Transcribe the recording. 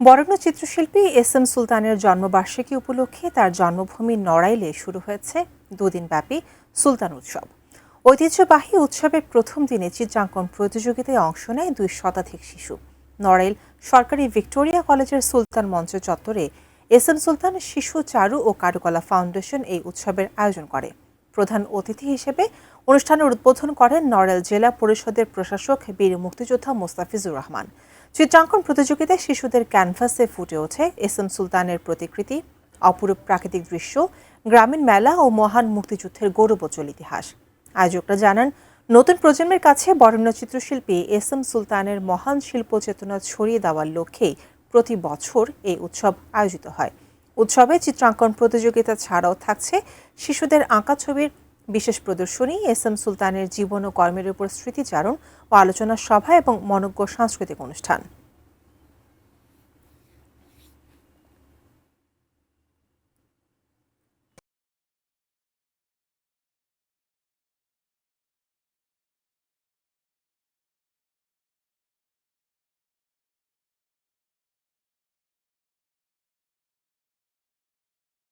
বরেণ্য চিত্রশিল্পী S M সুলতানের জন্মবার্ষিকী উপলক্ষে তার জন্মভূমি নড়াইলে শুরু হয়েছে দুদিনব্যাপী সুলতান উৎসব। ঐতিহ্যবাহী উৎসবের প্রথম দিনে চিত্রাঙ্কন প্রতিযোগিতায় অংশ নেয় ২ শতাধিক শিশু। নড়াইল সরকারি ভিক্টোরিয়া কলেজের সুলতান মঞ্চ চত্বরে এস এম সুলতান শিশু চারু ও কারুকলা ফাউন্ডেশন এই উৎসবের আয়োজন করে। প্রধান অতিথি হিসেবে অনুষ্ঠানের উদ্বোধন করেন নড়াইল জেলা পরিষদের প্রশাসক বীর মুক্তিযোদ্ধা মোস্তাফিজুর রহমান। চিত্রাঙ্কন প্রতিযোগিতায় শিশুদের ক্যানভাসে ফুটে ওঠে এস এম সুলতানের প্রতিকৃতি, অপরূপ প্রাকৃতিক দৃশ্য, গ্রামীণ মেলা ও মহান মুক্তিযুদ্ধের গৌরবোজ্জ্বল ইতিহাস। আয়োজকরা জানান, নতুন প্রজন্মের কাছে বরেণ্য চিত্রশিল্পী এস এম সুলতানের মহান শিল্প চেতনা ছড়িয়ে দেওয়ার লক্ষ্যে প্রতি বছর এই উৎসব আয়োজিত হয়। উৎসবে চিত্রাঙ্কন প্রতিযোগিতা ছাড়াও থাকছে শিশুদের আঁকা ছবির বিশেষ প্রদর্শনী, এস এম সুলতানের জীবন ও কর্মের উপর স্মৃতিচারণ ও আলোচনা সভা এবং মনোজ্ঞ সাংস্কৃতিক অনুষ্ঠান।